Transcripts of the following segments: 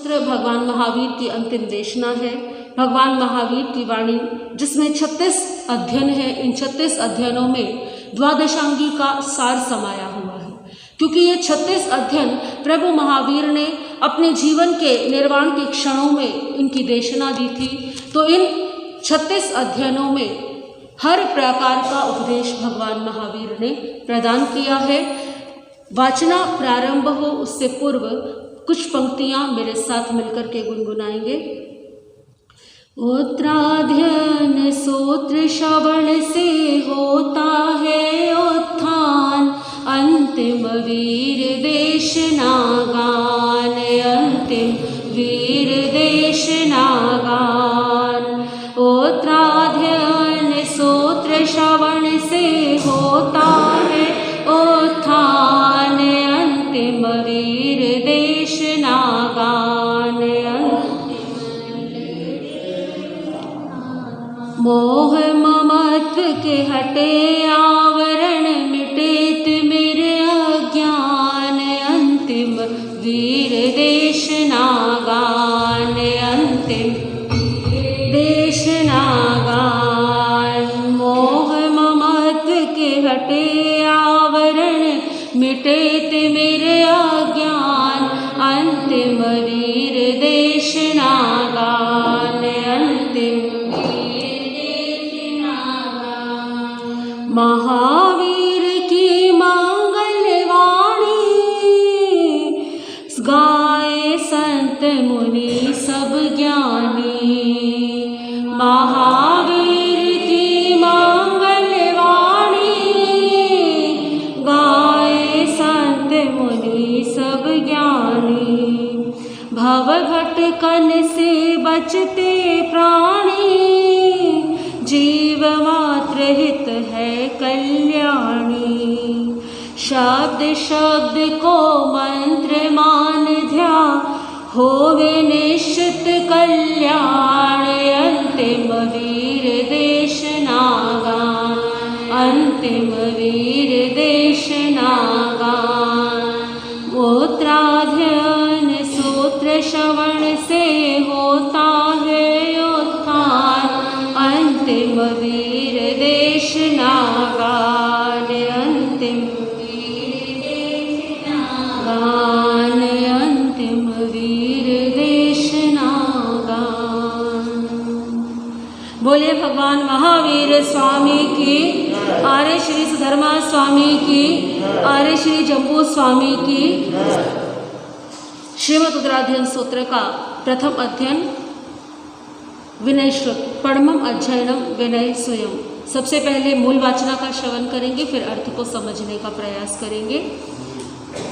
सूत्र भगवान महावीर की अंतिम देशना है। भगवान महावीर की वाणी जिसमें 36 अध्ययन है, इन 36 अध्ययनों में द्वादशांगी का सार समाया हुआ है। क्योंकि ये 36 अध्ययन प्रभु महावीर ने अपने जीवन के निर्वाण के क्षणों में इनकी देशना दी थी। तो इन 36 अध्ययनों में हर प्रकार का उपदेश भगवान महावीर ने प्रदान किया है। वाचना प्रारंभ हो उससे पूर्व कुछ पंक्तियां मेरे साथ मिलकर के गुनगुनाएंगे। उत्तराध्ययन सूत्र श्रवण से होता है उत्थान, अंतिम वीर देशना गान, अंतिम वीर देशना गान। उत्तराध्ययन सूत्र श्रवण से होता है उत्थान, अंतिम वीर देशना गान। मोह ममत्व के हटे आवरण, मिटे तिमिर अज्ञान, अंतिम वीर देशना गान, अंतिम देशना गान। मोह ममत्व के हटे आवरण, मिटे तिमिर अज्ञान, अंतिम वीर देशना गान, अंतिम महावीर की मंगलवाणी, गाए संत मुनि सब ज्ञानी। महावीर की मंगलवाणी, गाए संत मुनि सब ज्ञानी। भव भटकन से बचते प्राणी, जीव मात्र हित है कल्याणी। शब्द शब्द को मंत्र मान ध्यान, होवे निश्चित कल्याण, अंतिम वीर देशना गान, अंतिम वीर देशना गान। उत्तराध्ययन सूत्र श्रवण से होता है उत्थान, अंतिम वीर देशना गान, अंतिम वीर देशना गान, अंतिम वीर देशना गान। बोले भगवान महावीर स्वामी की, आर्य श्री सुधर्मा स्वामी की, आर्य श्री जम्बू स्वामी की। श्रीमद् उत्तराध्ययन सूत्र का प्रथम अध्ययन विनय श्रुत, पढ़मम अध्ययनम विनय स्वयं। सबसे पहले मूल वाचना का श्रवण करेंगे, फिर अर्थ को समझने का प्रयास करेंगे।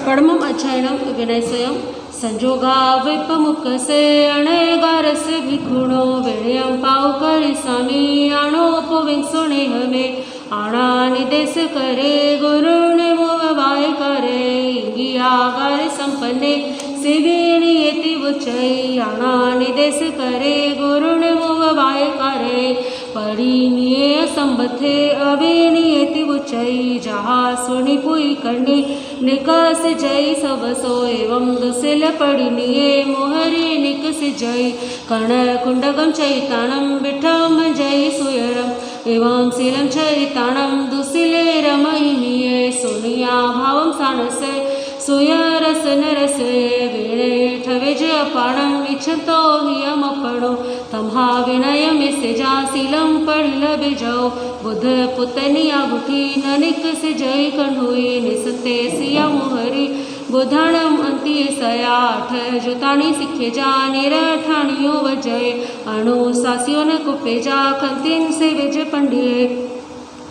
पढ़मम अध्ययनम विनय स्वयं। संजोगा विपमुख से अणगारस भिखुणो, विनयम पाव कर स्वामी आणो पुविंग सुने हमें। आणा निदेश करे गुरु ने मोहवाय करे, इंगियागार संपन्ने सिवेणी यति उच्चई। आणा निदेश करे गुरु ने मोहवाय करे, परिणीय संबथे अभिनियति उच्चई। जहा सुनि पुई करनी निकास जय सबसो, एवं दुसिल पड़िनिये मोहरी निकस जय। कर्ण कुंडगम चैतानम विठम जय सुयरम, एवं शीलम चैतानम दुसिले रमयिनिये। सुनिया भावम सानसे सुयरस नरसे, विनेठ विजय पाणम इच्छतो हियम पड़ो। तम्हा विनय में से जा शीलम पढ़िल बिजो, बुध पुतनिया बुठी ननिक से जय कन्हुई। निसते सिया मोहरी बुधाणम अंतिय सयाठ, जुताणी सिखे जा निरठाणियो वजय। अणु सासियों न कुपे जा खंतिन से विजय पंडिये।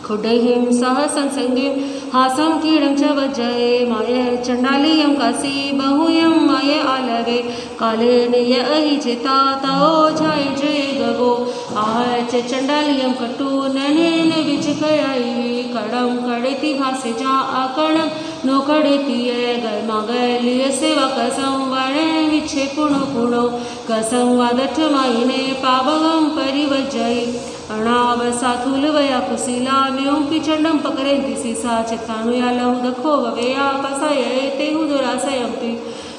खुडहिम सह संसंगिम हासम कीड़म च वजय। माय चंडालियम काशी बहुयम माय आलवे, काले निय अहि चिता तओ झाय जय गगो। आहच चंडालियम कटु ननेन विच कयाई, कड़म कड़ेति भासे जा आकड़म नो कड़ेति गरमा गलिय सेवा कसम वणे विच्छे पुणो पुणो। कसम वादठ मायने पावगम परिवजय। अणावसाथुल वया कुशीला म्यों पिचंडम पकरे दिसिसा। चित्ताणु या लहु दखो ववेया पसाये तेहु दुरासयंपि।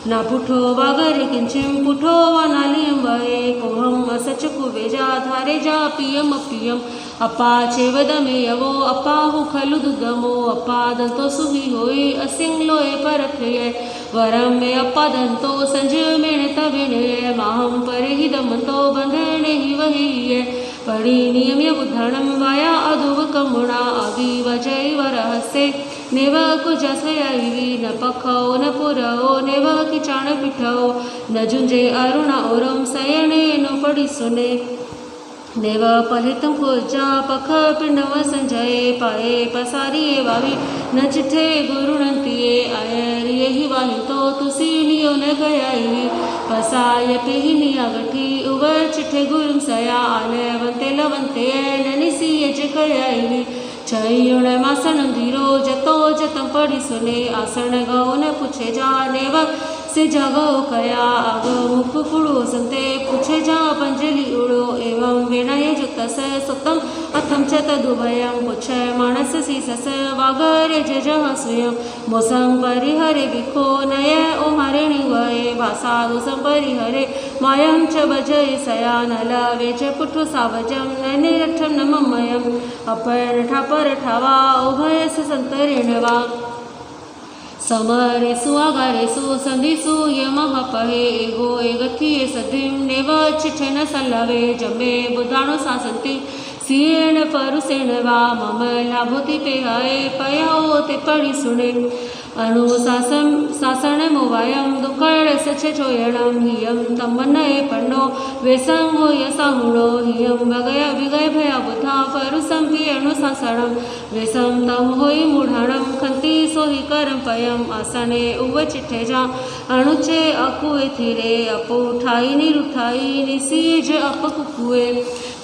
न पुठो वागरे किंचिम पुठो वनालियम वये कोहम असच कुवेजा धारे जा पियम पियम अपा चेवदमे यवो अपाहु खलु दुदमो अपा दंतो सुही होई असिंगलोए परख्रिये वरम में अपा दंतो संजीव में तविने माहम परे ही दमंतो बंधने ही वही है पड़ी नियम्य बुद्धणम वाया अधुव कमुणा आदि वजय वरहसे नेव कुजसयायि न पखो न पुरओ नेव किचाण पिठो न जुंजे अरुणा ओरम सयने नो पड़ी सुने नेव पलितम कुजा पख पिंडव संजय पाए पसारिये वावी न चिठे गुरुनंतिये आयर यही वाही तो तुसी नियो न गयाई पसाय पेही निया गठी उवर चिठे गुरुम सया आले वंते लवंते ननिसी यज गयाई चयुण मासन धीरो जतो जतम पड़ी सुने आसन गौ न पूछे जा नेव से जागो कया आगो मुख पुड़ो संते पूछे जा पंजलि उड़ो एवं वेणय जुतस सुतम अथम च तदुभयं पुछ मानस सीसस वागरे जजह स्वयं मोसम परिहरे विखो नय ओ हरिणि वये भाषा दोसम परिहरे मायं च भजय सया नल वेच पुठ सावजम ननिरठम नममयम अपन ठापर ठावा उभयस संतरेण वा समरेसु आगारेसु संधिसु यमः पहे एगो एगथिये सधिम नेव चिठन सल्लवे जमे बुधाणु सासंति सियेण परुसेण वा मम लाभोति पेहाए पयाओ ते पड़ी सुने अनुशासन शासन मोवायम दुखड़ सचे चोयणम हियम तमन्नये पन्नो वेसं हो यसाहुणो हियम वगय विगय भया बुधा परुसम भी अनुशासनम वेसम तम होई मूढ़ाणम खंति सोहि करम पयम आसने उव चिठे जा अणुचे अकुए थिरे अपो उठाई निरुठाई निसीज अप कुकुए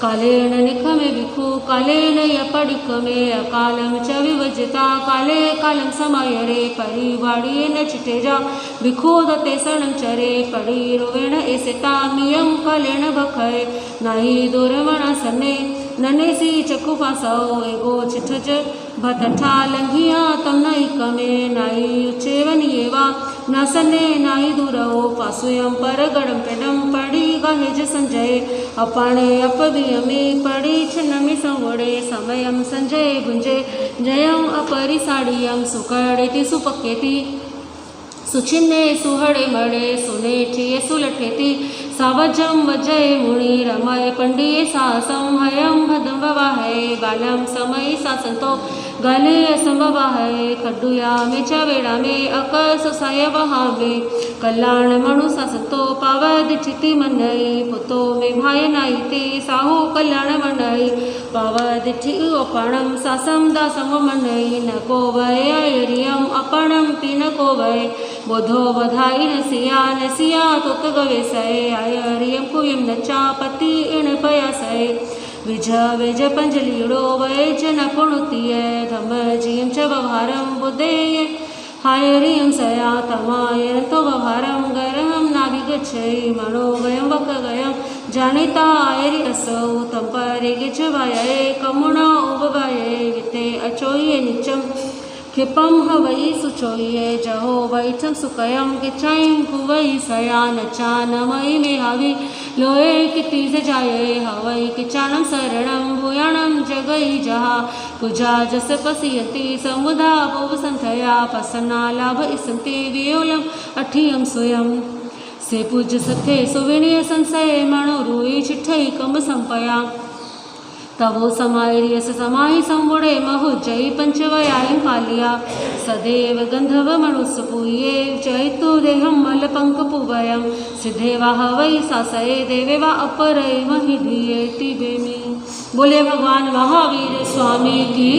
कालेन निखमे विखु कालेन यपडिकमे अकालम च विवजिता काले कालम समायरे परिवाड़िये न चिटेजा विखोदते सणं चरे पड़ी रोवेण एसेता मियं कालेन भखय नाही दोरवण सन्ने ननेसी चकु फासो एगो चिठज भतठा लंघिया तम नई कमे नाई उच्चेवनिये वा न सन्ने नाई दूरओ पासुयम पर गड़म पेडम पड़ी गहेज संजय अपाणे अपवियमे पड़ी छिन्नमि संवड़े समयम संजय भुंजे जयम अपरिसाड़ियम सुकड़ेति सुपक्केति सुचिन्ने सुहड़े मड़े सुनेठिये सुलठेति सावजम वजय मुनि रमय पंडिये सासम हयम भदम ववाहय बालम समय सासंतो गले असंभवाहय खड्डुया में चवेड़ा में अकस साय वहावे कल्याण मणु सासंतो पावद चिति मनई पुतो में भाय नाई ते साहु कल्याण मनई पावद ठि अपणम सासम दासम मनई न को वय अयरियम अपणम पिन को वय बोधो बधाई नसिया तोत गवेसय आयरियम कुयम नचा पति इण पयासय विज वेज पंजलीड़ो वैज न पुणुतिय धम जियम च व्यवहारम बुद्धेय हायरियम सया तमायन तो व्यवहारम गरहम नाभिगच्छय मनो गयम वक गयम जानिता आयरि असौ तम परे गिच वाये कमुणा उबवाये विते अचोये निचम क्षिपम हवई सुचोये जहो वैठम सुकयम किचाइम कुवई सया नचान मई में हावी लोए किति से जाये हवई किचानम शरणम भूयाणम जगई जहा कुजा जस पसियति समुदा भव संथया पसना लाभ इसंते वियोलम अठियम स्वयं से पूज सथे सुविनय संशय मणो रुई चिठई कम संपया तवो समायरियस समाहि संवुड़े महुजय पंचवयायं पालिया सदैव गंधर्व मनुस्पुये जयतु देहम मल पंक पुवयम सिद्धे वाह वै सासये देवे वा अपरय महि धिये तिबेमी। बोले भगवान महावीर स्वामी की।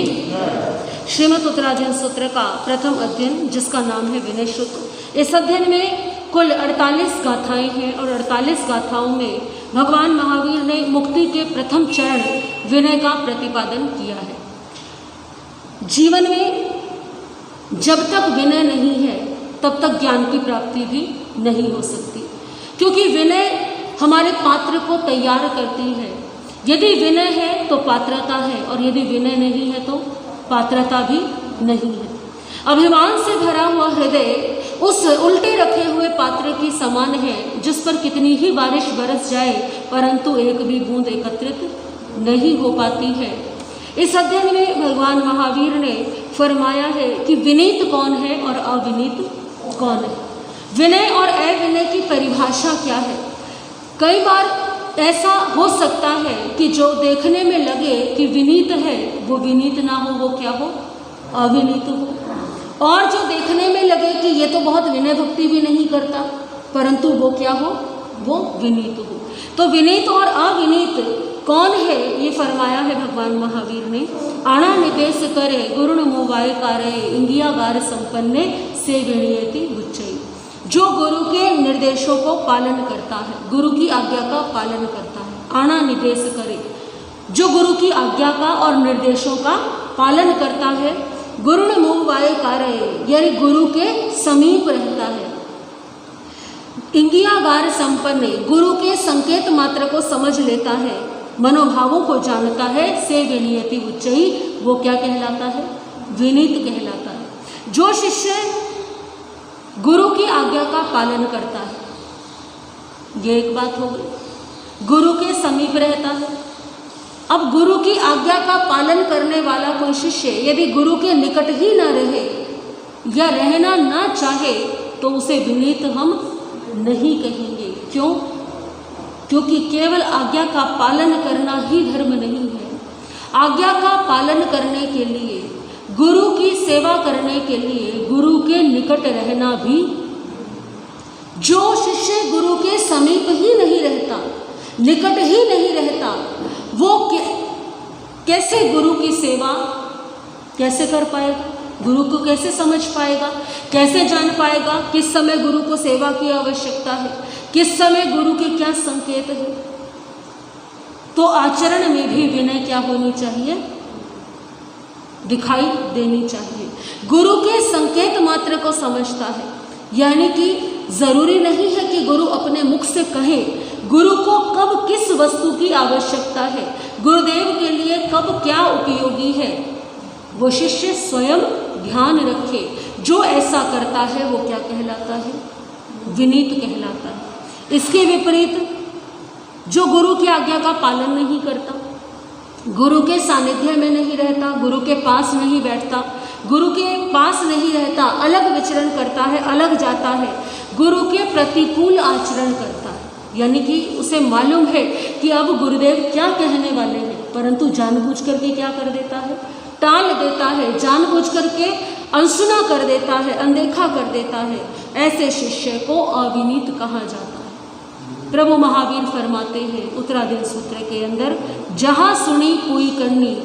श्रीमद् उत्तरार्जुन सूत्र का प्रथम अध्ययन जिसका नाम है विनय सूत्र। इस अध्ययन में कुल 48 गाथाएं हैं और 48 गाथाओं में भगवान महावीर ने मुक्ति के प्रथम चरण विनय का प्रतिपादन किया है। जीवन में जब तक विनय नहीं है तब तक ज्ञान की प्राप्ति भी नहीं हो सकती, क्योंकि विनय हमारे पात्र को तैयार करती है। यदि विनय है तो पात्रता है और यदि विनय नहीं है तो पात्रता भी नहीं है। अभिमान से भरा हुआ हृदय उस उल्टे रखे हुए पात्र की समान है जिस पर कितनी ही बारिश बरस जाए परंतु एक भी बूंद एकत्रित नहीं हो पाती है। इस अध्ययन में भगवान महावीर ने फरमाया है कि विनीत कौन है और अविनीत कौन है। विनय और अविनय की परिभाषा क्या है। कई बार ऐसा हो सकता है कि जो देखने में लगे कि विनीत है वो विनीत ना हो, वो क्या हो, अविनीत हो। और जो देखने में लगे कि ये तो बहुत विनय भक्ति भी नहीं करता परंतु वो क्या हो, वो विनीत हो। तो विनीत और अविनीत कौन है ये फरमाया है भगवान महावीर ने। आना निदेश करे गुरुण मोवाय कार्य इंगियागार संपन्ने से विणयति उच्चई। जो गुरु के निर्देशों को पालन करता है, गुरु की आज्ञा का पालन करता है, आना निर्देश करे, जो गुरु की आज्ञा का और निर्देशों का पालन करता है, गुरुण मोवाय कार्य यानी गुरु के समीप रहता है, इंगियागार संपन्न गुरु के संकेत मात्र को समझ लेता है, मनोभावों को जानता है, से विनीयति उच्चई, वो क्या कहलाता है, विनीत कहलाता है। जो शिष्य गुरु की आज्ञा का पालन करता है, ये एक बात हो गई, गुरु के समीप रहता है। अब गुरु की आज्ञा का पालन करने वाला कोई शिष्य यदि गुरु के निकट ही न रहे या रहना ना चाहे तो उसे विनीत हम नहीं कहेंगे। क्यों? क्योंकि केवल आज्ञा का पालन करना ही धर्म नहीं है। आज्ञा का पालन करने के लिए, गुरु की सेवा करने के लिए गुरु के निकट रहना भी। जो शिष्य गुरु के समीप ही नहीं रहता, निकट ही नहीं रहता, वो कैसे गुरु की सेवा कैसे कर पाएगा, गुरु को कैसे समझ पाएगा, कैसे जान पाएगा किस समय गुरु को सेवा की आवश्यकता है, किस समय गुरु के क्या संकेत है। तो आचरण में भी विनय क्या होनी चाहिए, दिखाई देनी चाहिए। गुरु के संकेत मात्र को समझता है, यानी कि जरूरी नहीं है कि गुरु अपने मुख से कहे, गुरु को कब किस वस्तु की आवश्यकता है, गुरुदेव के लिए कब क्या उपयोगी है, वो शिष्य स्वयं ध्यान रखे। जो ऐसा करता है वो क्या कहलाता है, विनीत कहलाता है। इसके विपरीत जो गुरु की आज्ञा का पालन नहीं करता, गुरु के सानिध्य में नहीं रहता, गुरु के पास नहीं बैठता, गुरु के पास नहीं रहता, अलग विचरण करता है, अलग जाता है, गुरु के प्रतिकूल आचरण करता है, यानी कि उसे मालूम है कि अब गुरुदेव क्या कहने वाले हैं परंतु जानबूझ करके क्या कर देता है, टाल देता है, जानबूझ करके अनसुना कर देता है, अनदेखा कर देता है। ऐसे शिष्य को अविनीत कहा जाता है। प्रभु महावीर फरमाते हैं उत्तराधीन सूत्र के अंदर, जहाँ सुनी कोई करनी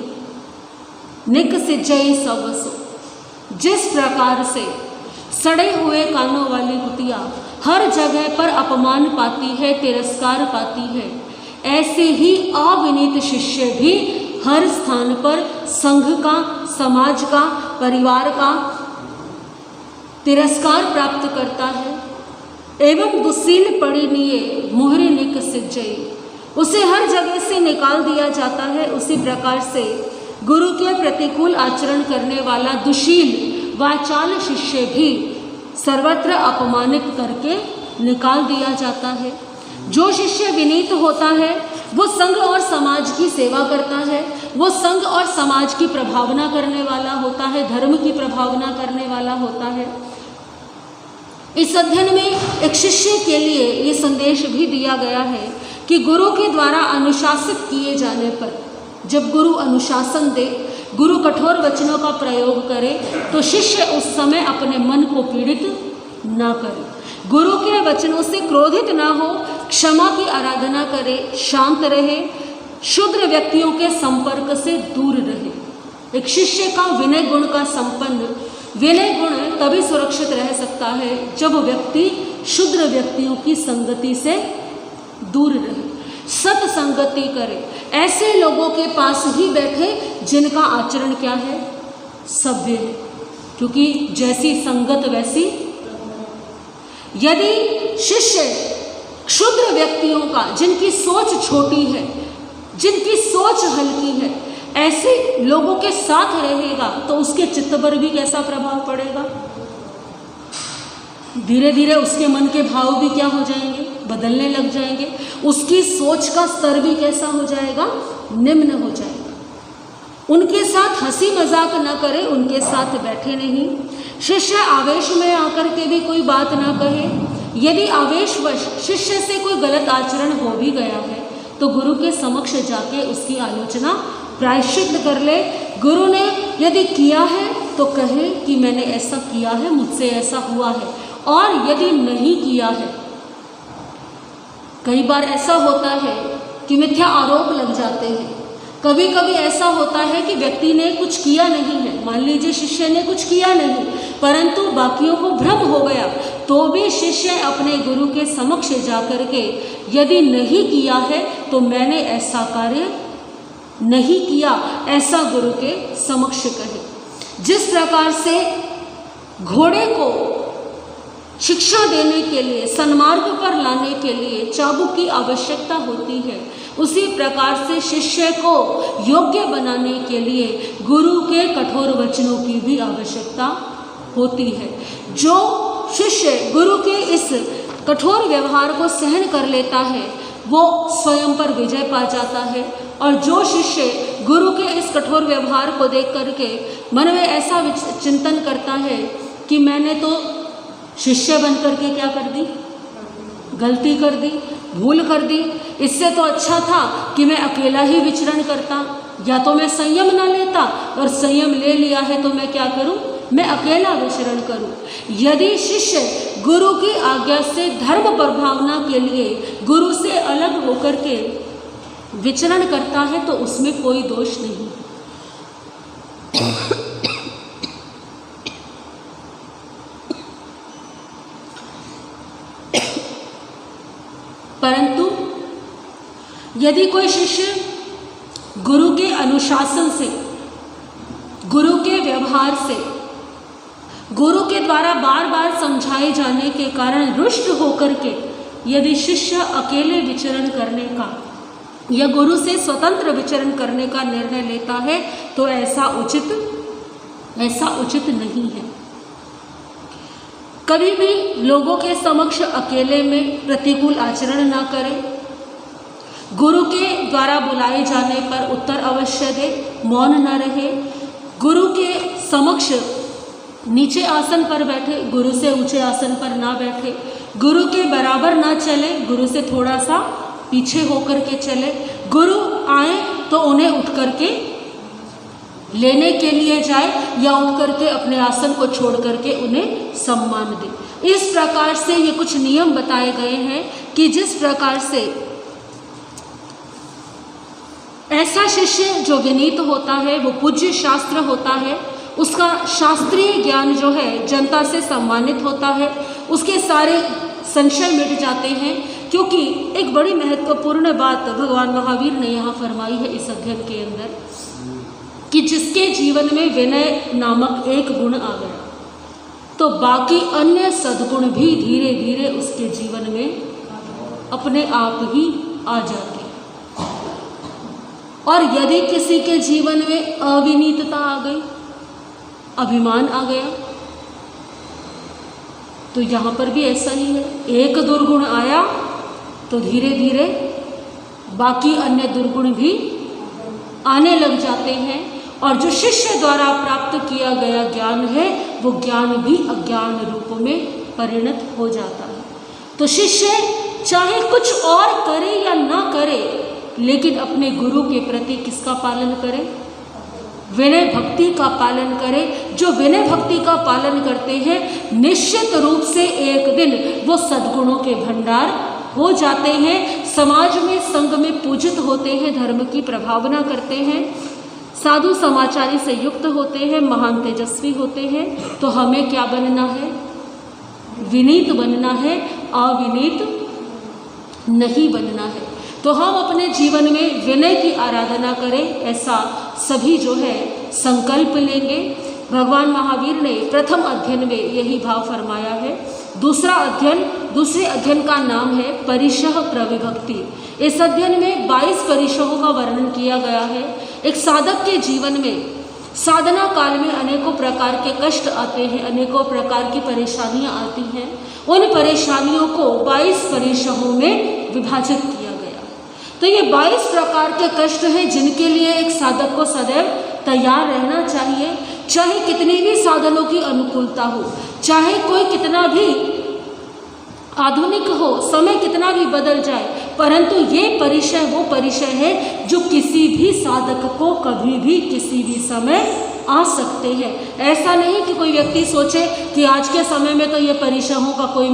निक सिजई सब सो। जिस प्रकार से सड़े हुए कानों वाली कुतिया हर जगह पर अपमान पाती है, तिरस्कार पाती है, ऐसे ही अविनीत शिष्य भी हर स्थान पर संघ का, समाज का, परिवार का तिरस्कार प्राप्त करता है। एवं दुस्सील पड़ी निये मोहरी निक सिजई, उसे हर जगह से निकाल दिया जाता है। उसी प्रकार से गुरु के प्रतिकूल आचरण करने वाला दुशील वाचाल शिष्य भी सर्वत्र अपमानित करके निकाल दिया जाता है। जो शिष्य विनीत होता है वो संघ और समाज की सेवा करता है, वो संघ और समाज की प्रभावना करने वाला होता है, धर्म की प्रभावना करने वाला होता है। इस अध्ययन में एक शिष्य के लिए ये संदेश भी दिया गया है कि गुरु के द्वारा अनुशासित किए जाने पर, जब गुरु अनुशासन दे, गुरु कठोर वचनों का प्रयोग करे तो शिष्य उस समय अपने मन को पीड़ित ना करे, गुरु के वचनों से क्रोधित ना हो, क्षमा की आराधना करे, शांत रहे, शुद्र व्यक्तियों के संपर्क से दूर रहे। एक शिष्य का विनय गुण का संपन्न, विनय गुण तभी सुरक्षित रह सकता है जब व्यक्ति शुद्र व्यक्तियों की संगति से दूर रहे, सत्संगति करे, ऐसे लोगों के पास ही बैठे जिनका आचरण क्या है, सभ्य है, क्योंकि जैसी संगत वैसी। यदि शिष्य क्षुद्र व्यक्तियों का, जिनकी सोच छोटी है, जिनकी सोच हल्की है, ऐसे लोगों के साथ रहेगा तो उसके चित्त पर भी कैसा प्रभाव पड़ेगा, धीरे धीरे उसके मन के भाव भी क्या हो जाएंगे, बदलने लग जाएंगे। उसकी सोच का स्तर भी कैसा हो जाएगा, निम्न हो जाएगा। उनके साथ हंसी मजाक न करे, उनके साथ बैठे नहीं। शिष्य आवेश में आकर के भी कोई बात ना कहे। यदि आवेशवश शिष्य से कोई गलत आचरण हो भी गया है तो गुरु के समक्ष जाके उसकी आलोचना प्रायश्चित कर ले। गुरु ने यदि किया है तो कहे कि मैंने ऐसा किया है, मुझसे ऐसा हुआ है। और यदि नहीं किया है, कई बार ऐसा होता है कि मिथ्या आरोप लग जाते हैं। कभी कभी ऐसा होता है कि व्यक्ति ने कुछ किया नहीं है, मान लीजिए शिष्य ने कुछ किया नहीं, परंतु बाकियों को भ्रम हो गया, तो भी शिष्य अपने गुरु के समक्ष जाकर के यदि नहीं किया है तो मैंने ऐसा कार्य नहीं किया, ऐसा गुरु के समक्ष कहे। जिस प्रकार से घोड़े को शिक्षा देने के लिए, सन्मार्ग पर लाने के लिए चाबुक की आवश्यकता होती है, उसी प्रकार से शिष्य को योग्य बनाने के लिए गुरु के कठोर वचनों की भी आवश्यकता होती है। जो शिष्य गुरु के इस कठोर व्यवहार को सहन कर लेता है वो स्वयं पर विजय पा जाता है, और जो शिष्य गुरु के इस कठोर व्यवहार को देख करके मन में ऐसा चिंतन करता है कि मैंने तो शिष्य बन करके क्या कर दी, गलती कर दी, भूल कर दी, इससे तो अच्छा था कि मैं अकेला ही विचरण करता, या तो मैं संयम ना लेता, और संयम ले लिया है तो मैं क्या करूं, मैं अकेला विचरण करूं। यदि शिष्य गुरु की आज्ञा से धर्म प्रभावना के लिए गुरु से अलग होकर के विचरण करता है तो उसमें कोई दोष नहीं। परंतु यदि कोई शिष्य गुरु के अनुशासन से, गुरु के व्यवहार से, गुरु के द्वारा बार बार समझाए जाने के कारण रुष्ट होकर के यदि शिष्य अकेले विचरण करने का या गुरु से स्वतंत्र विचरण करने का निर्णय लेता है तो ऐसा उचित नहीं है। कभी भी लोगों के समक्ष अकेले में प्रतिकूल आचरण ना करें। गुरु के द्वारा बुलाए जाने पर उत्तर अवश्य दे, मौन न रहे। गुरु के समक्ष नीचे आसन पर बैठे, गुरु से ऊंचे आसन पर ना बैठे। गुरु के बराबर ना चले, गुरु से थोड़ा सा पीछे होकर के चले। गुरु आए तो उन्हें उठ करके लेने के लिए जाए, या उठ करके अपने आसन को छोड़ करके उन्हें सम्मान दे। इस प्रकार से ये कुछ नियम बताए गए हैं कि जिस प्रकार से ऐसा शिष्य जो विनीत होता है, वो पूज्य शास्त्र होता है, उसका शास्त्रीय ज्ञान जो है जनता से सम्मानित होता है, उसके सारे संशय मिट जाते हैं। क्योंकि एक बड़ी महत्वपूर्ण बात भगवान महावीर ने यहाँ फरमाई है इस अध्ययन के अंदर कि जिसके जीवन में विनय नामक एक गुण आ गया तो बाकी अन्य सद्गुण भी धीरे धीरे उसके जीवन में अपने आप ही आ जाते हैं। और यदि किसी के जीवन में अविनीतता आ गई, अभिमान आ गया, तो यहाँ पर भी ऐसा ही है। एक दुर्गुण आया तो धीरे धीरे बाकी अन्य दुर्गुण भी आने लग जाते हैं, और जो शिष्य द्वारा प्राप्त किया गया ज्ञान है वो ज्ञान भी अज्ञान रूप में परिणत हो जाता है। तो शिष्य चाहे कुछ और करे या ना करे, लेकिन अपने गुरु के प्रति किसका पालन करे, विनय भक्ति का पालन करे। जो विनय भक्ति का पालन करते हैं निश्चित रूप से एक दिन वो सद्गुणों के भंडार हो जाते हैं, समाज में संघ में पूजित होते हैं, धर्म की प्रभावना करते हैं, साधु समाचारी से युक्त होते हैं, महान तेजस्वी होते हैं। तो हमें क्या बनना है, विनीत बनना है, अविनीत नहीं बनना है। तो हम अपने जीवन में विनय की आराधना करें, ऐसा सभी जो है संकल्प लेंगे। भगवान महावीर ने प्रथम अध्ययन में यही भाव फरमाया है। दूसरे अध्ययन का नाम है परिशः प्रविभक्ति। इस अध्ययन में 22 परिशहों का वर्णन किया गया है। एक साधक के जीवन में साधना काल में अनेकों प्रकार के कष्ट आते हैं, अनेकों प्रकार की परेशानियां आती हैं। उन परेशानियों को 22 परीक्षाओं में विभाजित किया गया। तो ये 22 प्रकार के कष्ट हैं जिनके लिए एक साधक को सदैव तैयार रहना चाहिए। चाहे कितनी भी साधनों की अनुकूलता हो, चाहे कोई कितना भी आधुनिक हो, समय कितना भी बदल जाए, परंतु ये परिचय वो परिचय है जो किसी भी साधक को कभी भी किसी भी समय आ सकते हैं। ऐसा नहीं कि कोई व्यक्ति सोचे कि आज के समय में तो ये परिचयों का कोई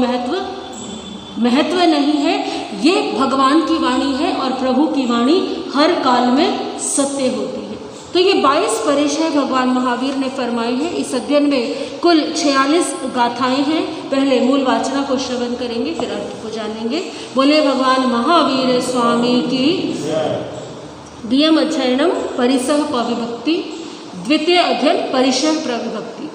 महत्व नहीं है। ये भगवान की वाणी है और प्रभु की वाणी हर काल में सत्य होती है। तो ये 22 परिचय भगवान महावीर ने फरमाए हैं। इस अध्ययन में कुल 46 गाथाएं हैं। पहले मूल वाचना को श्रवण करेंगे, फिर अर्थ को जानेंगे। बोले भगवान महावीर स्वामी की। द्वितीयम अध्ययनम परिसह पविभक्ति, द्वितीय अध्ययन परिसह प्रविभक्ति।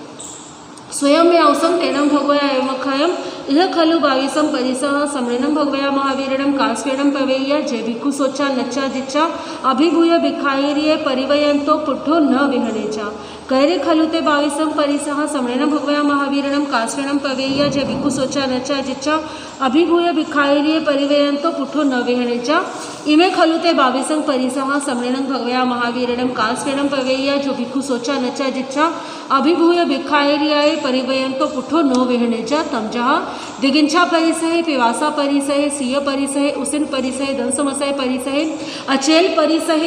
स्वयं में अवसम तेनम भगवया एवमखयम यह खलु 22 परिसह सम्मेलनम भगवया महावीरणम कास्वेणम पवेय्य जे भिक्खु सोचा नच्चा जिच्चा अभिभूय भिखायिर्ये परिवयंतो पुट्ठो न विहणेचा कैरे खलु ते 22 परिसह सम्मेलनम भगवया महावीरणम कास्वेणम पवेय्य जे भिक्खु सोचा नच्चा जिच्चा अभिभूय भिखायिर्ये परिवयंतो पुट्ठो न विहणेचा इमे खलु ते 22 परिसह सम्मेलनम भगवया महावीरणम कास्वेणम पवेय्य जो भिक्खु सोचा नच्चा जिच्चा अभिभूय भिखायिर्ये परिवयंतो पुट्ठो न विहणेचा तमजः दिगिंछा परिसह पिवासा परिसह सीय परिसह उसिन परिसह दंसमसय परिसह अचेल परिसह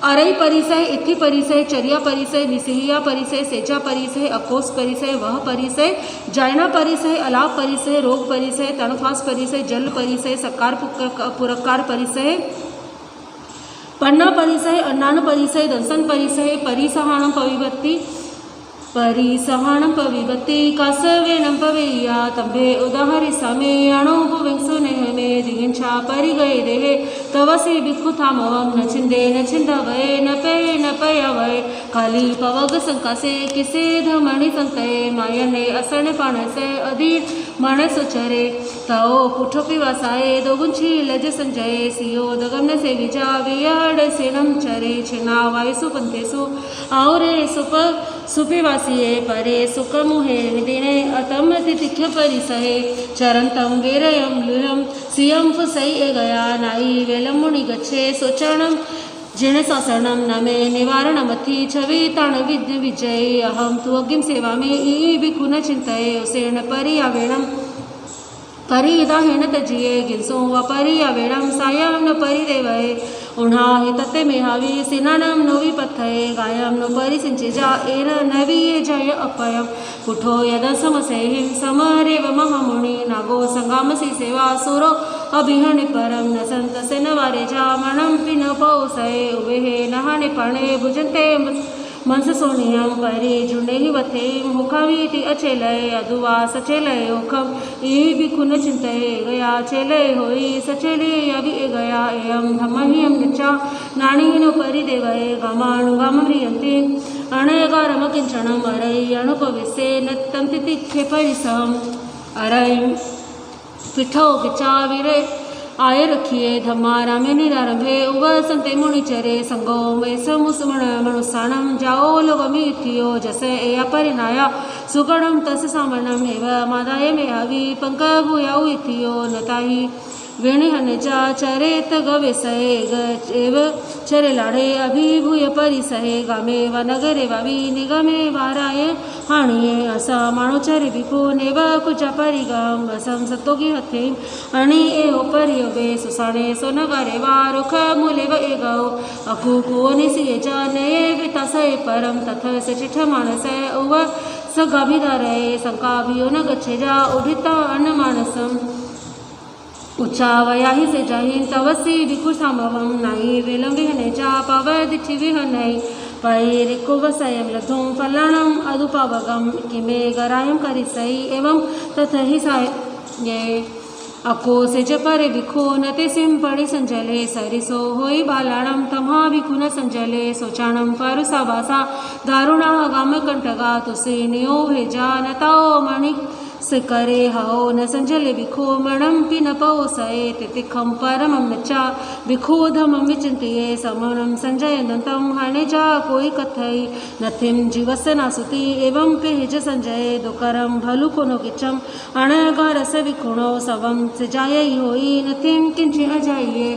अरई परिसह इत्थि परिसह चरिया परिसह निसिहिया परिसह सेचा परिसह अकोस परिसह वह परिसह जायना परिसह अलाप परिसह रोग परिसह तणफास परिसह जल परिसह सकार पुरकार परिसह पन्ना परिसह अन्नान परिसह दंसन परिसह परिसहाणम पविभक्ति परिसहाणम पविभक्ति कासवेणम पवेय्या तंभे उदाहरि समे अणुभुविंसु नेहमे दिगिंछा परिगये देहे तवसि भिक्खु थामवम न छिंदे न छिंदवै न पयवै काली पवग संकासे किसे धमणि संतये मायने असण पाणसे अधीर मणसु चरे तओ पुठो पिवासाये दोगुंछी लज संजये सियो दगमन से विजा वियाड सेनम चरे छिना वायसु पंतेसु औरे सुपिवासिये परे सुखमुहे निदिने अतम तिथिख्य परिसहे चरंतम वीरयम लुहम सियम फुसई गया नाई वेलम मुनि गच्छे सोचणम जिण सासणम नमे निवारणमति छवि ताण विद्य विजय अहम तु अग्निम सेवामि ई भिक्खुन चिंतये उसेन परियावेणम परिदाहेन तजिये गिंसो व परियावेणम सायम न परिदेवये उन्हा हि तत्ते मेहावी सिनानम नो विपथये गायम नो परिसिंचेजा एर नवीये जय अपयम पुठो यद समसेहिम समरेव महामुनि नागो संगामसि सेवा सुरो अभिहनि परम न संत सेन वारे जामणम पिन पौसये उबेहे नहानि पाणे भुजन्ते मनस सोनियम परि जुंडे ही वथे मुखावीति अचेलय अधुवा सचेलय ओखम ई भिक्खुन चिंतये गया चेलय होई सचेले अभि गया एयम धम्महियम निचा नाणीनो परिदेवये गमानुगम ह्रियन्ति अणयगारम किंचनम अरय अणुपविसे नत्तं तितिख्ये परिसम अरय पिठो विचाविरे आय रखिए धम्मारा में निरारंभे उव संते मुनिचरे संगो वैस मुसमण मनुसाणम जाओ लोगमिथियो जसे एया परिनाया सुगणम तस सामनम एव मादाय में आवी पंक भूयाउ इथियो नताही वेणिहनजा चरेत गवेसये गएव चरे लाड़े अभिभूय परिसहे गामे व नगरे वावी निगमे वाराय हाणिये असा माणुचरे भिक्खु नेव कुचा परिगम असम सत्तोगी हथे अणि एहो परियोगे सुसाणे सोनगारे वा रुख मूले व एगौ अकु कुवनिसिये च नये वितासये परम तथ स चिठ मानसय उव स गाभिधारये शंकाभियो न गच्छेजा उदिता अन्न मानसम उच्चावया ही से जाहीन तवसी भिक्खु सामवम नाई वेलम विहनेचा पावदिछि विहनै पैरिको वसयम लधुम फलाणम अदुपावगम किमे गरायम करिसई एवं तथहि साय ये अको से च परे भिक्खु नते सिम पड़ि संजले सरिसो होई बालाणम तम्हा भिक्खु न संजले सोचाणम परुसा वासा दारुणा गाम कंटगा तुसे नियो भेजा नताओ मणि सिकरे हओ न संजले विखो मणम पिनपो सये तितिखम परमम न चा विखोधमम विचिंतिये समनम संजयनंतम हणे जा कोई कथई नथिम जीवसना सुति एवं पेज संजय दुकरम भलु कोनो किचम अणगारस विखुणो सवम सिजाय होई नथिम किंचि अजाइये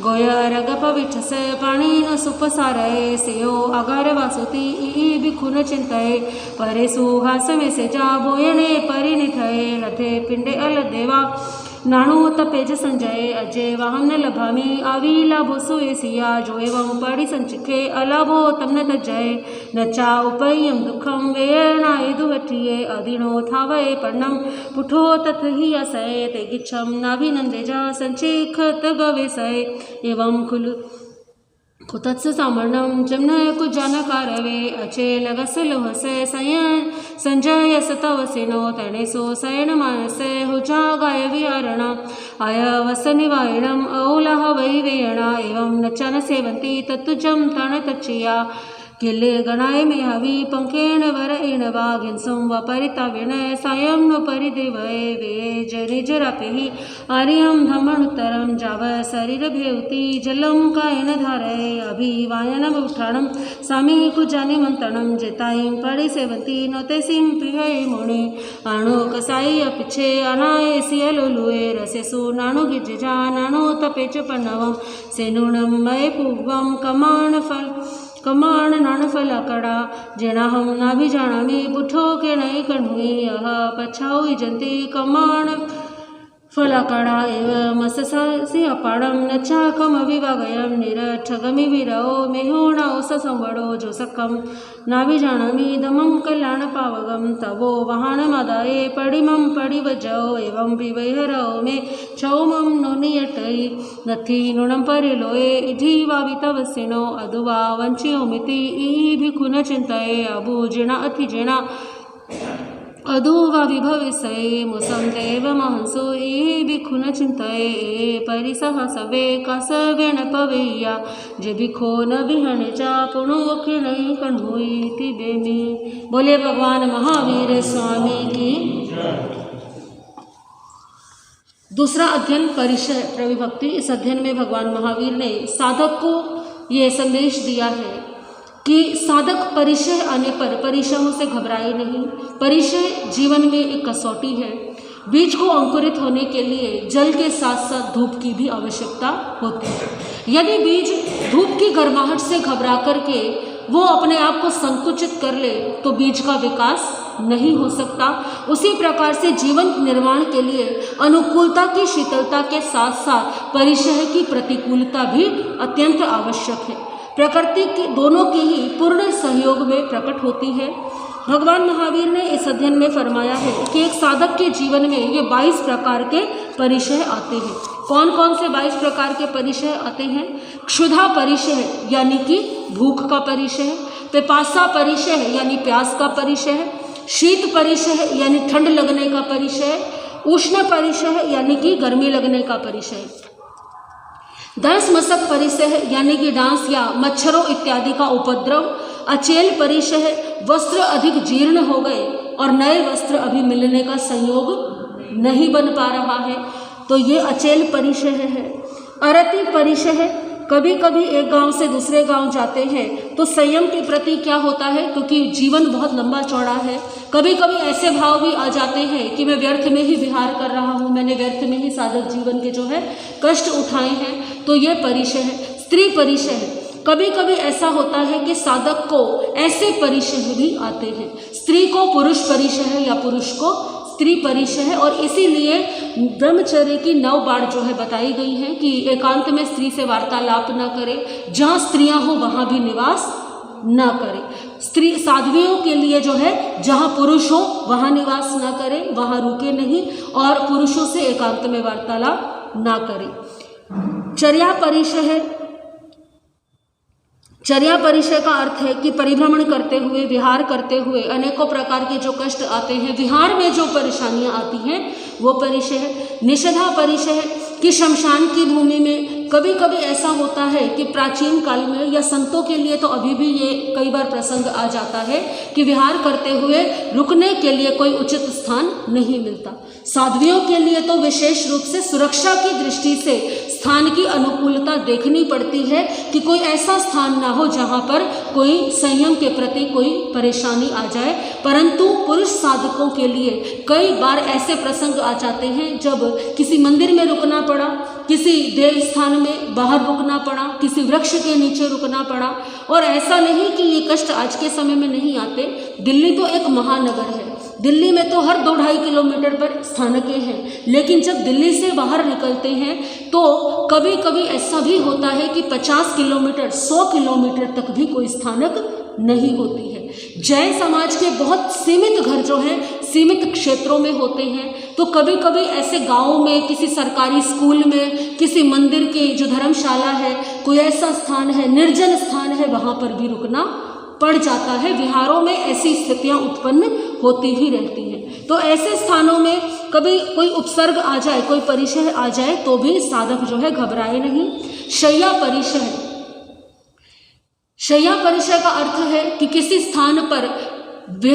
गोया रग पविठस पाणी न सुपसारय सेयो अगर वासुति ई विखुन चिंतय परे सुहास में से जा बोयणे परिनिठय लथे पिंडे अल देवा नाणु तपेज संजय अजय वाहम न लभामी आवी लाभो सुए सिया जो एवं पड़ी संचिखे अलाभो तम न तजय न चा उपयम दुखम वेणाय दुहठिये अधीनो थावय पर्णम पुठो तथ ही असय ते गिच्छम नाभिनंदे जा संचिख तगवे सय एवं खुल कुतत्स सामर्णम जमनय कुजानकारवे अचेल गसलोहसे सयन संजय सतवसिनो तणेसो सयन मानसे हुजा गाय विहारण आय वसनिवायणम औलह वै वेयणा एवं नचन सेवंती तत्तुजम तण तच्चिया किले गणाय में हवि पंकेण वर एणवा घिंसुम व परिता विनय सायं व परिदेवय वे जरि जरापि आर्यम धमणुत्तरम जाव शरीर भेवती जलम कायन धारय अभिवायन उठाणम सामी कुजानि मंतणम जेताईं परि सेवंती नोते सिम पिहय मुनि आणु कसाई अपिछे अनाय सियलो लुए रसेसु नाणु गिजजा नाणु तपेच पन्नवम सेनुणम मय पूर्वम कमाण नाणफलकड़ा जेना हम नाभिजानामि पुठो के नई कण्हुई यह पछाऊ जंती कमाण फलकड़ा एव मससी अपाणम नचाकम अभिवागयम निरठगमि विरओ मेहोणा ओस संवड़ो जो सकम नाभिजानामि दमम कल्याण पावगम तवो वहाण मदाये पडिमम पडिवजओ एवं विवैहरओ में छौमम नोनियटई नथी नुणम परिलोए इधि वावितवसिनो अदुवा वंचियोमिति ई भिखुन चिंतये अबु जिणा अथि जिणा अदुवा विभविसये मुसं देव महंसो ई भिखुन चिंतये परिसह सवे कासवेण पवैया जे भिखो न विहण जा पुणु खिणई कण्हुई तिबेमी। बोले भगवान महावीर स्वामी की। दूसरा अध्ययन परिचय प्रविभक्ति। इस अध्ययन में भगवान महावीर ने साधक को ये संदेश दिया है कि साधक परिचय आने पर परिचयों से घबराए नहीं। परिचय जीवन में एक कसौटी है। बीज को अंकुरित होने के लिए जल के साथ साथ धूप की भी आवश्यकता होती है। यदि बीज धूप की गर्माहट से घबरा करके वो अपने आप को संकुचित कर ले तो बीज का विकास नहीं हो सकता। उसी प्रकार से जीवन निर्माण के लिए अनुकूलता की शीतलता के साथ साथ परिचय की प्रतिकूलता भी अत्यंत आवश्यक है। प्रकृति के दोनों की ही पूर्ण सहयोग में प्रकट होती है। भगवान महावीर ने इस अध्ययन में फरमाया है कि एक साधक के जीवन में ये 22 प्रकार के परिचय आते हैं। कौन कौन से 22 प्रकार के परिचय आते हैं? क्षुधा परिचय यानी कि भूख का परिचय, पिपासा परिचय यानी प्यास का परिचय, शीत परिचय यानी ठंड लगने का परिचय, उष्ण परिचय यानी कि गर्मी लगने का परिचय, दंस मशक परिचय यानी कि डांस या मच्छरों इत्यादि का उपद्रव, अचेल परिचय वस्त्र अधिक जीर्ण हो गए और नए वस्त्र अभी मिलने का संयोग नहीं बन पा रहा है तो ये अचेल परिचय है। अरति परिचय, कभी कभी एक गांव से दूसरे गांव जाते हैं तो संयम के प्रति क्या होता है, क्योंकि जीवन बहुत लंबा चौड़ा है, कभी कभी ऐसे भाव भी आ जाते हैं कि मैं व्यर्थ में ही विहार कर रहा हूँ, मैंने व्यर्थ में ही साधक जीवन के जो है कष्ट उठाए हैं, तो ये परिचय है। स्त्री परिचय है, कभी कभी ऐसा होता है कि साधक को ऐसे परिचय भी आते हैं। स्त्री को पुरुष परिचय है या पुरुष को स्त्री परिचय है, और इसीलिए ब्रह्मचर्य की 9 बार जो है बताई गई है कि एकांत में स्त्री से वार्तालाप न करें, जहाँ स्त्रियां हो वहाँ भी निवास न करें। स्त्री साध्वियों के लिए जो है जहाँ पुरुष हो वहाँ निवास न करें, वहाँ रुके नहीं, और पुरुषों से एकांत में वार्तालाप न करें। चर्या परिचय है। चर्या परिचय का अर्थ है कि परिभ्रमण करते हुए, विहार करते हुए अनेकों प्रकार के जो कष्ट आते हैं, विहार में जो परेशानियां आती हैं वो परिचय है। निषेधा परिचय है कि शमशान की भूमि में कभी कभी ऐसा होता है कि प्राचीन काल में या संतों के लिए तो अभी भी ये कई बार प्रसंग आ जाता है कि विहार करते हुए रुकने के लिए कोई उचित स्थान नहीं मिलता। साध्वियों के लिए तो विशेष रूप से सुरक्षा की दृष्टि से स्थान की अनुकूलता देखनी पड़ती है कि कोई ऐसा स्थान ना हो जहाँ पर कोई संयम के प्रति कोई परेशानी आ जाए। परंतु पुरुष साधकों के लिए कई बार ऐसे प्रसंग आ जाते हैं जब किसी मंदिर में रुकना पड़ा, किसी देव स्थान में बाहर रुकना पड़ा, किसी वृक्ष के नीचे रुकना पड़ा। और ऐसा नहीं कि ये कष्ट आज के समय में नहीं आते। दिल्ली तो एक महानगर है, दिल्ली में तो हर 2-2.5 किलोमीटर पर स्थानकें हैं, लेकिन जब दिल्ली से बाहर निकलते हैं तो कभी कभी ऐसा भी होता है कि 50 किलोमीटर 100 किलोमीटर तक भी कोई स्थानक नहीं होती है। जैन समाज के बहुत सीमित घर जो हैं सीमित क्षेत्रों में होते हैं, तो कभी कभी ऐसे गाँवों में, किसी सरकारी स्कूल में, किसी मंदिर की जो धर्मशाला है, कोई ऐसा स्थान है, निर्जन स्थान है, वहाँ पर भी रुकना पड़ जाता है। विहारों में ऐसी स्थितियां उत्पन्न होती ही रहती हैं। तो ऐसे स्थानों में कभी कोई उपसर्ग आ जाए, कोई परिचय आ जाए तो भी साधक जो है घबराए नहीं। शय्या परिचय, शय्या परिचय का अर्थ है कि किसी स्थान पर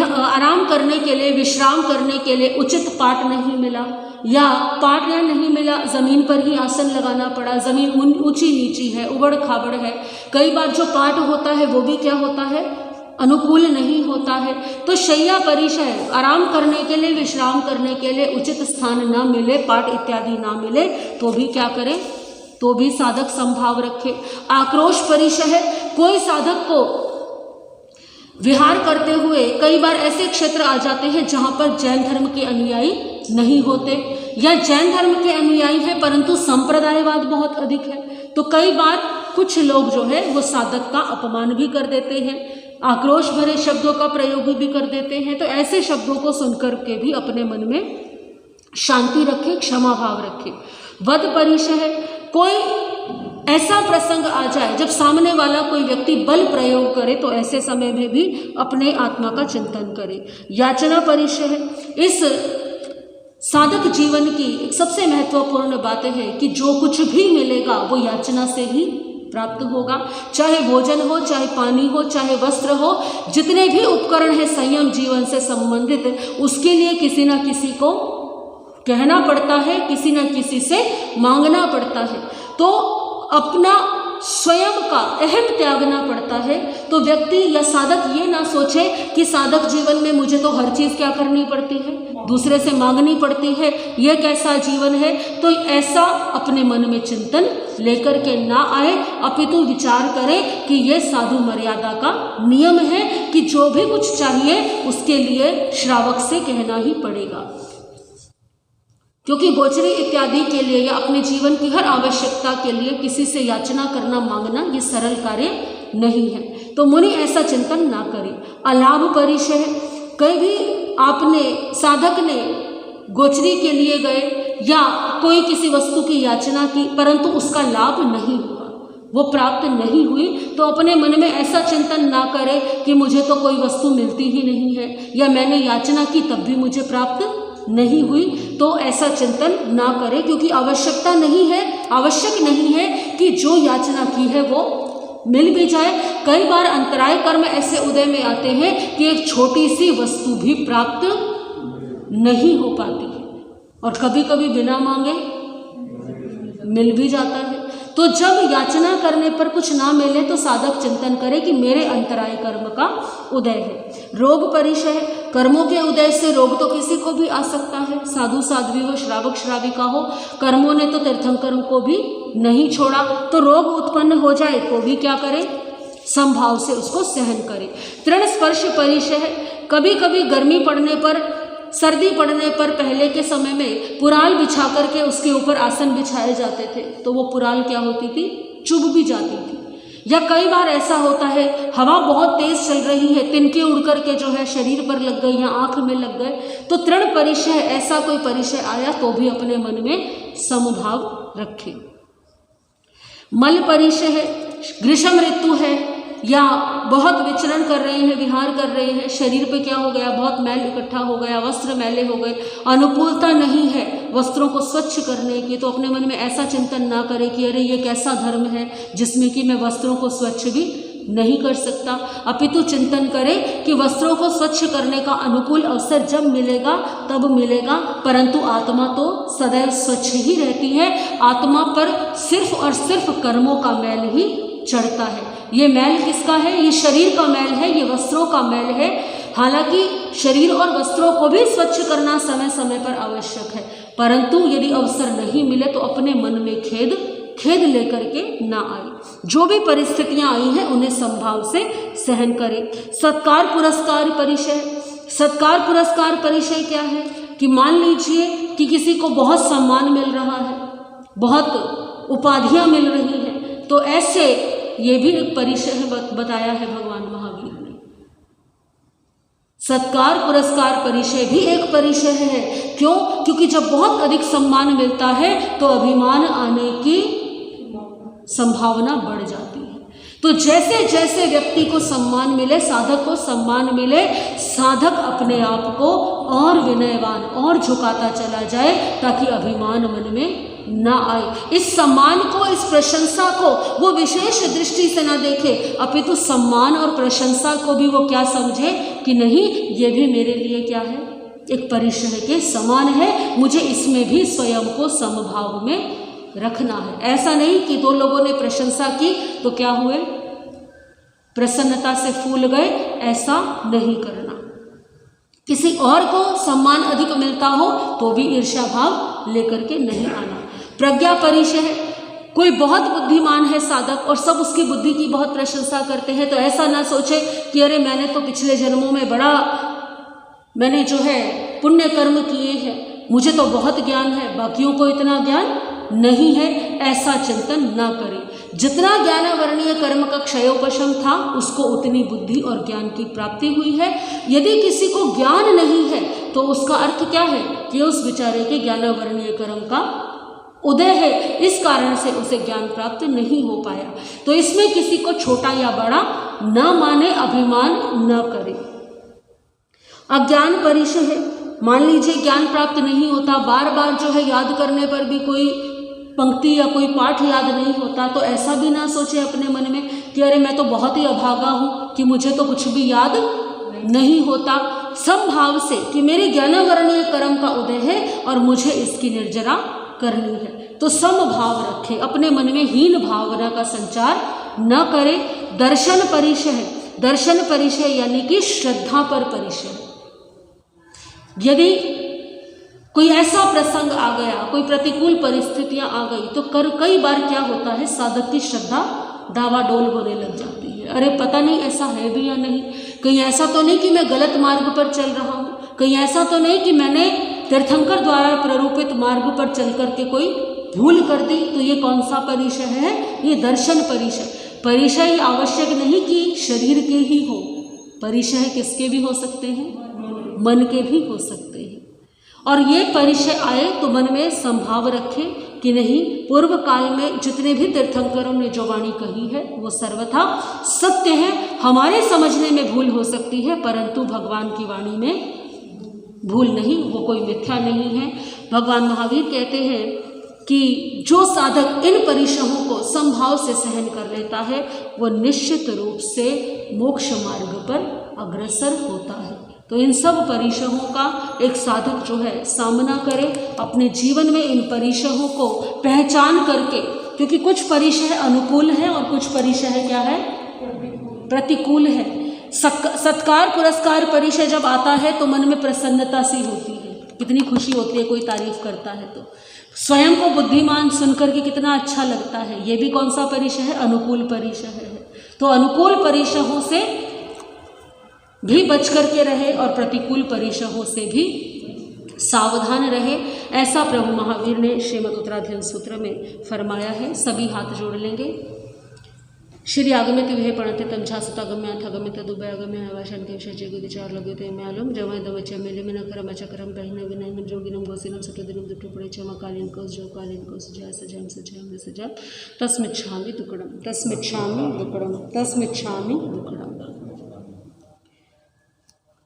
आराम करने के लिए, विश्राम करने के लिए उचित पाट नहीं मिला, या पाट या नहीं मिला, ज़मीन पर ही आसन लगाना पड़ा, ज़मीन ऊंची नीची है, उबड़ खाबड़ है। कई बार जो पाट होता है वो भी क्या होता है, अनुकूल नहीं होता है। तो शय्या परिचय, आराम करने के लिए, विश्राम करने के लिए उचित स्थान ना मिले, पाट इत्यादि ना मिले तो भी क्या करें, तो भी साधक संभाव रखे। आक्रोश परिचय है, कोई साधक को विहार करते हुए कई बार ऐसे क्षेत्र आ जाते हैं जहाँ पर जैन धर्म के अनुयायी नहीं होते, या जैन धर्म के अनुयायी हैं परंतु संप्रदायवाद बहुत अधिक है। तो कई बार कुछ लोग जो है वो साधक का अपमान भी कर देते हैं, आक्रोश भरे शब्दों का प्रयोग भी कर देते हैं। तो ऐसे शब्दों को सुनकर के भी अपने मन में शांति रखें, क्षमा भाव रखें। वद परिचय है, कोई ऐसा प्रसंग आ जाए जब सामने वाला कोई व्यक्ति बल प्रयोग करे तो ऐसे समय में भी अपने आत्मा का चिंतन करे। याचना परिचय है, इस साधक जीवन की एक सबसे महत्वपूर्ण बात है कि जो कुछ भी मिलेगा वो याचना से ही प्राप्त होगा। चाहे भोजन हो, चाहे पानी हो, चाहे वस्त्र हो, जितने भी उपकरण हैं संयम जीवन से संबंधित, उसके लिए किसी न किसी को कहना पड़ता है, किसी न किसी से मांगना पड़ता है। तो अपना स्वयं का अहम त्यागना पड़ता है। तो व्यक्ति या साधक ये ना सोचे कि साधक जीवन में मुझे तो हर चीज़ क्या करनी पड़ती है, दूसरे से मांगनी पड़ती है, यह कैसा जीवन है। तो ऐसा अपने मन में चिंतन लेकर के ना आए, अपितु विचार करें कि ये साधु मर्यादा का नियम है कि जो भी कुछ चाहिए उसके लिए श्रावक से कहना ही पड़ेगा, क्योंकि गोचरी इत्यादि के लिए या अपने जीवन की हर आवश्यकता के लिए किसी से याचना करना, मांगना ये सरल कार्य नहीं है। तो मुनि ऐसा चिंतन ना करें। अलाभ परिचय, कभी आपने, साधक ने गोचरी के लिए गए या कोई किसी वस्तु की याचना की परंतु उसका लाभ नहीं हुआ, वो प्राप्त नहीं हुई, तो अपने मन में ऐसा चिंतन ना करें कि मुझे तो कोई वस्तु मिलती ही नहीं है, या मैंने याचना की तब भी मुझे प्राप्त नहीं हुई। तो ऐसा चिंतन ना करें, क्योंकि आवश्यकता नहीं है, आवश्यक नहीं है कि जो याचना की है वो मिल भी जाए। कई बार अंतराय कर्म ऐसे उदय में आते हैं कि एक छोटी सी वस्तु भी प्राप्त नहीं हो पाती है, और कभी कभी बिना मांगे मिल भी जाता है। तो जब याचना करने पर कुछ ना मिले तो साधक चिंतन करे कि मेरे अंतराय कर्म का उदय है। रोग परिचय, कर्मों के उदय से रोग तो किसी को भी आ सकता है, साधु साध्वी हो, श्रावक श्राविका हो, कर्मों ने तो तीर्थंकरों को भी नहीं छोड़ा। तो रोग उत्पन्न हो जाए तो भी क्या करें, संभाव से उसको सहन करें। तृण स्पर्श परिचय, कभी कभी गर्मी पड़ने पर, सर्दी पड़ने पर पहले के समय में पुराल बिछा करके उसके ऊपर आसन बिछाए जाते थे, तो वो पुराल क्या होती थी, चुभ भी जाती थी। या कई बार ऐसा होता है हवा बहुत तेज चल रही है, तिनके उड़ करके जो है शरीर पर लग गई या आँख में लग गए, तो तृण परिचय, ऐसा कोई परिचय आया तो भी अपने मन में समभाव रखें। मल परिचय है, ग्रीष्म ऋतु है या बहुत विचरण कर रहे हैं, विहार कर रहे हैं, शरीर पे क्या हो गया, बहुत मैल इकट्ठा हो गया, वस्त्र मैले हो गए, अनुकूलता नहीं है, वस्त्रों को स्वच्छ करने की, तो अपने मन में ऐसा चिंतन ना करे कि अरे ये कैसा धर्म है जिसमें कि मैं वस्त्रों को स्वच्छ भी नहीं कर सकता। अपितु चिंतन करें कि वस्त्रों को स्वच्छ करने का अनुकूल अवसर जब मिलेगा तब मिलेगा, परंतु आत्मा तो सदैव स्वच्छ ही रहती है। आत्मा पर सिर्फ और सिर्फ कर्मों का मैल ही चढ़ता है। ये मैल किसका है? ये शरीर का मैल है, ये वस्त्रों का मैल है। हालांकि शरीर और वस्त्रों को भी स्वच्छ करना समय समय पर आवश्यक है, परंतु यदि अवसर नहीं मिले तो अपने मन में खेद लेकर के ना आए। जो भी परिस्थितियां आई हैं उन्हें संभाव से सहन करें। सत्कार पुरस्कार परिचय। सत्कार पुरस्कार परिचय क्या है कि मान लीजिए कि किसी को बहुत सम्मान मिल रहा है, बहुत उपाधियां मिल रही हैं, तो ऐसे ये भी एक परिचय है, बताया है भगवान महावीर ने। सत्कार पुरस्कार परिचय भी एक परिचय है। क्यों? क्योंकि जब बहुत अधिक सम्मान मिलता है तो अभिमान आने की संभावना बढ़ जाती है। तो जैसे जैसे व्यक्ति को सम्मान मिले, साधक को सम्मान मिले, साधक अपने आप को और विनयवान और झुकाता चला जाए ताकि अभिमान मन में ना आए। इस सम्मान को, इस प्रशंसा को वो विशेष दृष्टि से ना देखे, अपितु सम्मान और प्रशंसा को भी वो क्या समझे कि नहीं, ये भी मेरे लिए क्या है, एक परिचय के समान है, मुझे इसमें भी स्वयं को समभाव में रखना है। ऐसा नहीं कि दो लोगों ने प्रशंसा की तो क्या हुए, प्रसन्नता से फूल गए, ऐसा नहीं करना। किसी और को सम्मान अधिक मिलता हो तो भी ईर्ष्या भाव लेकर के नहीं आना। प्रज्ञा परिचय है। कोई बहुत बुद्धिमान है साधक और सब उसकी बुद्धि की बहुत प्रशंसा करते हैं, तो ऐसा ना सोचे कि अरे मैंने तो पिछले जन्मों में मैंने जो है पुण्य कर्म किए हैं, मुझे तो बहुत ज्ञान है, बाकियों को इतना ज्ञान नहीं है, ऐसा चिंतन ना करें। जितना ज्ञानावरणीय कर्म का क्षयोपशम था उसको उतनी बुद्धि और ज्ञान की प्राप्ति हुई है। यदि किसी को ज्ञान नहीं है तो उसका अर्थ क्या है कि उस बेचारे के ज्ञानावरणीय कर्म का उदय है, इस कारण से उसे ज्ञान प्राप्त नहीं हो पाया। तो इसमें किसी को छोटा या बड़ा न माने, अभिमान न करे। अज्ञान परिचय है। मान लीजिए ज्ञान प्राप्त नहीं होता, बार बार जो है याद करने पर भी कोई पंक्ति या कोई पाठ याद नहीं होता, तो ऐसा भी ना सोचे अपने मन में कि अरे मैं तो बहुत ही अभागा हूँ कि मुझे तो कुछ भी याद नहीं होता। समभाव से कि मेरे ज्ञानावरणीय कर्म का उदय है और मुझे इसकी निर्जरा करनी है, तो समभाव रखे, अपने मन में हीन भावना का संचार न करे। दर्शन परिचय है। दर्शन परिचय यानी कि श्रद्धा पर परिचय। यदि कोई ऐसा प्रसंग आ गया, कोई प्रतिकूल परिस्थितियां आ गई, तो कई बार क्या होता है, साधक की श्रद्धा डावाडोल होने लग जाती है। अरे पता नहीं ऐसा है भी या नहीं, कहीं ऐसा तो नहीं कि मैं गलत मार्ग पर चल रहा हूँ, कहीं ऐसा तो नहीं कि मैंने तीर्थंकर द्वारा प्ररूपित मार्ग पर चल करके कोई भूल कर दी। तो ये कौन सा परिचय है? ये दर्शन परिचय। परिचय आवश्यक नहीं कि शरीर के ही हो, परिचय किसके भी हो सकते हैं, मन के भी हो सकते हैं। और ये परिचय आए तो मन में संभाव रखे कि नहीं, पूर्व काल में जितने भी तीर्थंकरों ने जो वाणी कही है वो सर्वथा सत्य है। हमारे समझने में भूल हो सकती है, परंतु भगवान की वाणी में भूल नहीं, वो कोई मिथ्या नहीं है। भगवान महावीर कहते हैं कि जो साधक इन परिचयों को संभाव से सहन कर लेता है वो निश्चित रूप से मोक्ष मार्ग पर अग्रसर होता है। तो इन सब परिचयों का एक साधक जो है सामना करे, अपने जीवन में इन परिचयों को पहचान करके, क्योंकि कुछ परिचय अनुकूल है और कुछ परिचय क्या है, प्रतिकूल है। सत्कार पुरस्कार परिचय जब आता है तो मन में प्रसन्नता सी होती है, कितनी खुशी होती है, कोई तारीफ करता है तो स्वयं को बुद्धिमान सुनकर के कितना अच्छा लगता है। ये भी कौन सा परिचय है, अनुकूल परिचय है। तो अनुकूल परिचयों से भी बच करके रहे और प्रतिकूल परिचयों से भी सावधान रहे, ऐसा प्रभु महावीर ने श्रीमद् उत्तराध्ययन सूत्र में फरमाया है। सभी हाथ जोड़ लेंगे। श्री आगमित विहे पणते तंछासुतागम्य अथगमित दुबयागम्य आवाशन के विषय जगु विचार लगते म्यालम जमय दवच मेले में नकरम चक्रम पहिने विनयन जोगिनम गोसिनम सटदिनम दुष्टपड़े क्षमा कालीन कोस जो कालीन कोस जय सजम सजम सजम तस्मिच्छामि दुक्कडम तस्मिच्छामि दुक्कडम तस्मिच्छामि दुक्कडम।